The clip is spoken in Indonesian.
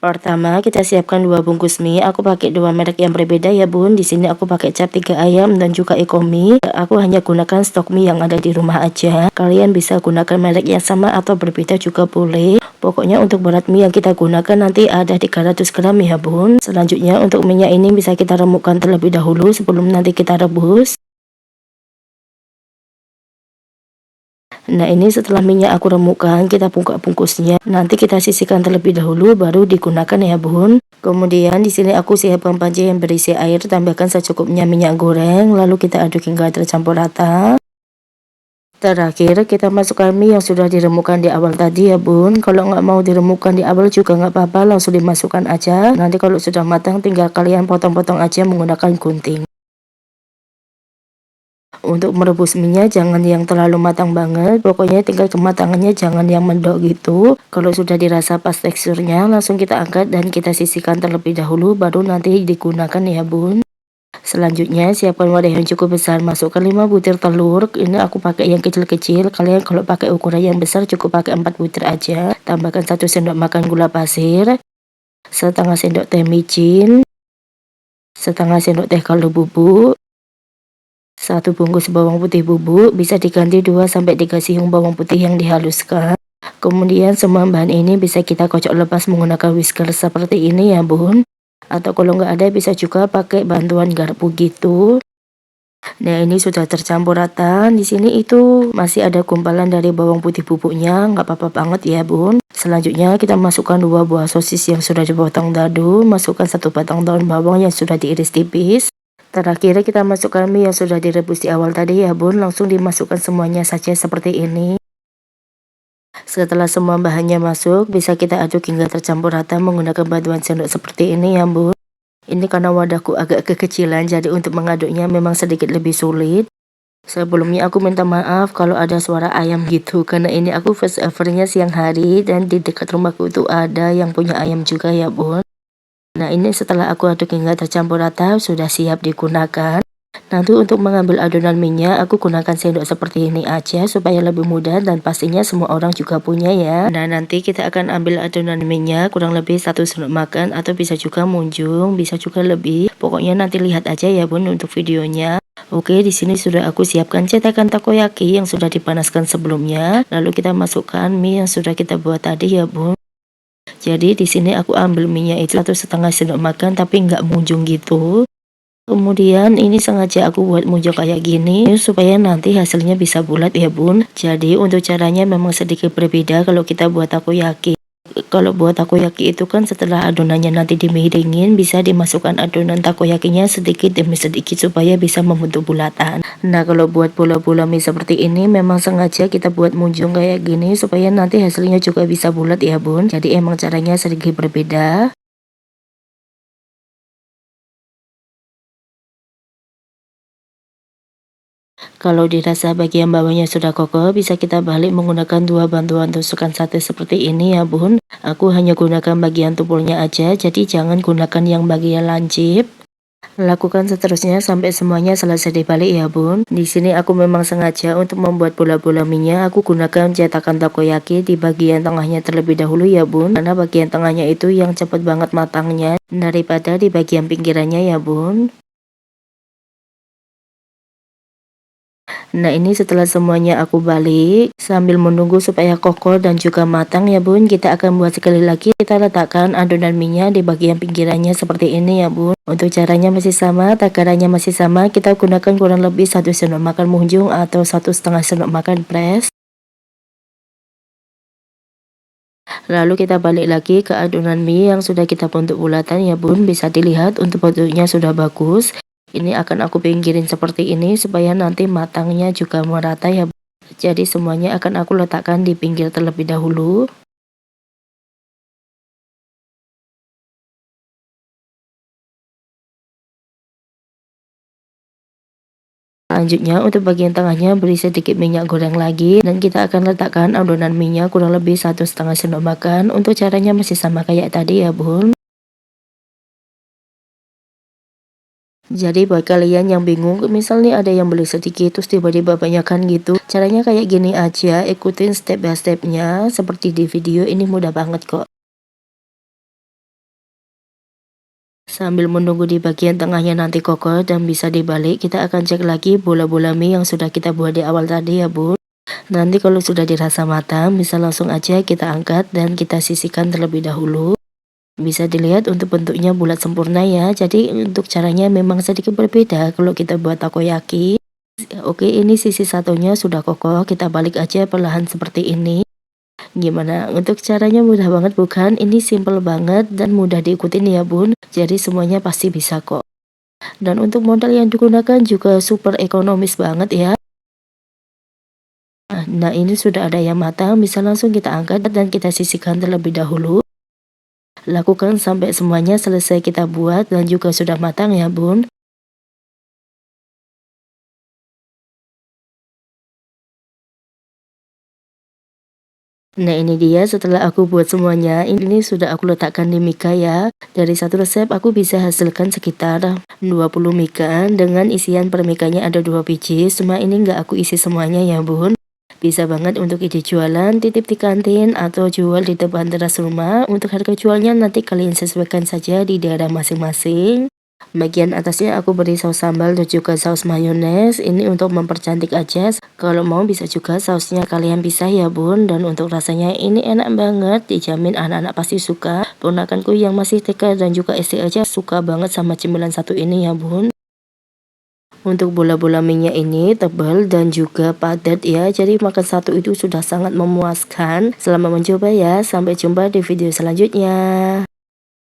Pertama, kita siapkan 2 bungkus mie. Aku pakai 2 merek yang berbeda ya bun. Di sini aku pakai cap 3 ayam dan juga Ecomi. Aku hanya gunakan stok mie yang ada di rumah aja. Kalian bisa gunakan merek yang sama atau berbeda juga boleh. Pokoknya untuk berat mie yang kita gunakan nanti ada 300 gram ya bun. Selanjutnya untuk minyak ini bisa kita remukkan terlebih dahulu sebelum nanti kita rebus. Nah ini setelah minyak aku remukkan, kita buka bungkusnya. Nanti kita sisihkan terlebih dahulu baru digunakan ya bun. Kemudian di sini aku siapkan panci yang berisi air, tambahkan secukupnya minyak goreng, lalu kita aduk hingga tercampur rata. Terakhir kita masukkan mie yang sudah diremukkan di awal tadi ya bun. Kalau nggak mau diremukkan di awal juga nggak apa-apa, langsung dimasukkan aja. Nanti kalau sudah matang tinggal kalian potong-potong aja menggunakan gunting. Untuk merebus minyak jangan yang terlalu matang banget, pokoknya tinggal kematangannya jangan yang mendok gitu. Kalau sudah dirasa pas teksturnya langsung kita angkat dan kita sisihkan terlebih dahulu baru nanti digunakan ya bun. Selanjutnya siapkan wadah yang cukup besar, masukkan 5 butir telur. Ini aku pakai yang kecil-kecil, kalian kalau pakai ukuran yang besar cukup pakai 4 butir aja. Tambahkan 1 sendok makan gula pasir, setengah sendok teh micin, setengah sendok teh kaldu bubuk, 1 bungkus bawang putih bubuk, bisa diganti 2-3 siung bawang putih yang dihaluskan. Kemudian semua bahan ini bisa kita kocok lepas menggunakan whisker seperti ini ya bun. Atau kalau nggak ada bisa juga pakai bantuan garpu gitu. Nah ini sudah tercampur rata. Di sini itu masih ada gumpalan dari bawang putih bubuknya, nggak apa-apa banget ya bun. Selanjutnya kita masukkan 2 buah sosis yang sudah dipotong dadu, masukkan 1 batang daun bawang yang sudah diiris tipis. Terakhir kita masukkan mie yang sudah direbus di awal tadi ya bun, langsung dimasukkan semuanya saja seperti ini. Setelah semua bahannya masuk, bisa kita aduk hingga tercampur rata menggunakan bantuan sendok seperti ini ya bun. Ini karena wadahku agak kekecilan, jadi untuk mengaduknya memang sedikit lebih sulit. Sebelumnya aku minta maaf kalau ada suara ayam gitu, karena ini aku first evernya siang hari dan di dekat rumahku itu ada yang punya ayam juga ya bun. Nah ini setelah aku aduk hingga tercampur rata sudah siap digunakan. Nanti untuk mengambil adonan minyak aku gunakan sendok seperti ini aja supaya lebih mudah dan pastinya semua orang juga punya ya. Nah nanti kita akan ambil adonan minyak kurang lebih 1 sendok makan atau bisa juga munjung, bisa juga lebih. Pokoknya nanti lihat aja ya bun untuk videonya. Oke, di sini sudah aku siapkan cetakan takoyaki yang sudah dipanaskan sebelumnya. Lalu kita masukkan mie yang sudah kita buat tadi ya bun. Jadi di sini aku ambil minyak itu 1,5 sendok makan tapi nggak munjung gitu. Kemudian ini sengaja aku buat munjung kayak gini supaya nanti hasilnya bisa bulat ya bun. Jadi untuk caranya memang sedikit berbeda kalau kita buat takoyaki. Kalau buat takoyaki itu kan setelah adonannya nanti dimiringin bisa dimasukkan adonan takoyakinya sedikit demi sedikit supaya bisa membentuk bulatan. Nah kalau buat bola-bola mie seperti ini memang sengaja kita buat munjung kayak gini supaya nanti hasilnya juga bisa bulat ya bun. Jadi emang caranya sedikit berbeda. Kalau dirasa bagian bawahnya sudah kokoh, bisa kita balik menggunakan 2 bantuan tusukan sate seperti ini ya bun. Aku hanya gunakan bagian tumpulnya aja, jadi jangan gunakan yang bagian lancip. Lakukan seterusnya sampai semuanya selesai dibalik ya bun. Di sini aku memang sengaja untuk membuat bola-bola minyak, aku gunakan cetakan takoyaki di bagian tengahnya terlebih dahulu ya bun. Karena bagian tengahnya itu yang cepat banget matangnya daripada di bagian pinggirannya ya bun. Nah ini setelah semuanya aku balik, sambil menunggu supaya kokoh dan juga matang ya bun, kita akan buat sekali lagi, kita letakkan adonan minyak di bagian pinggirannya seperti ini ya bun. Untuk caranya masih sama, takarannya masih sama, kita gunakan kurang lebih 1 sendok makan munjung atau 1,5 sendok makan fresh. Lalu kita balik lagi ke adonan mie yang sudah kita bentuk bulatan ya bun, bisa dilihat untuk bentuknya sudah bagus. Ini akan aku pinggirin seperti ini supaya nanti matangnya juga merata ya. Jadi semuanya akan aku letakkan di pinggir terlebih dahulu. Selanjutnya untuk bagian tengahnya beri sedikit minyak goreng lagi dan kita akan letakkan adonan minyak kurang lebih 1,5 sendok makan. Untuk caranya masih sama kayak tadi ya bun. Jadi buat kalian yang bingung, misalnya ada yang beli sedikit terus tiba-tiba banyakkan gitu, caranya kayak gini aja, ikutin step by stepnya seperti di video ini mudah banget kok. Sambil menunggu di bagian tengahnya nanti kokoh dan bisa dibalik, kita akan cek lagi bola-bola mie yang sudah kita buat di awal tadi ya bun. Nanti kalau sudah dirasa matang, bisa langsung aja kita angkat dan kita sisihkan terlebih dahulu. Bisa dilihat untuk bentuknya bulat sempurna ya, jadi untuk caranya memang sedikit berbeda kalau kita buat takoyaki. Oke, ini sisi satunya sudah kokoh, kita balik aja perlahan seperti ini. Gimana? Untuk caranya mudah banget bukan? Ini simple banget dan mudah diikutin ya bun, jadi semuanya pasti bisa kok. Dan untuk modal yang digunakan juga super ekonomis banget ya. Nah ini sudah ada yang matang, bisa langsung kita angkat dan kita sisihkan terlebih dahulu. Lakukan sampai semuanya selesai kita buat dan juga sudah matang ya bun. Nah ini dia setelah aku buat semuanya, ini sudah aku letakkan di mika ya. Dari satu resep aku bisa hasilkan sekitar 20 mika dengan isian per mikanya ada 2 biji. Cuma ini nggak aku isi semuanya ya bun. Bisa banget untuk ide jualan, titip di kantin atau jual di depan teras rumah. Untuk harga jualnya nanti kalian sesuaikan saja di daerah masing-masing. Bagian atasnya aku beri saus sambal dan juga saus mayones. Ini untuk mempercantik aja. Kalau mau bisa juga sausnya kalian pisah ya bun. Dan untuk rasanya ini enak banget. Dijamin anak-anak pasti suka. Ponakanku yang masih TK dan juga SD aja suka banget sama cemilan satu ini ya bun. Untuk bola-bola minyak ini tebal dan juga padat ya. Jadi makan satu itu sudah sangat memuaskan. Selamat mencoba ya. Sampai jumpa di video selanjutnya.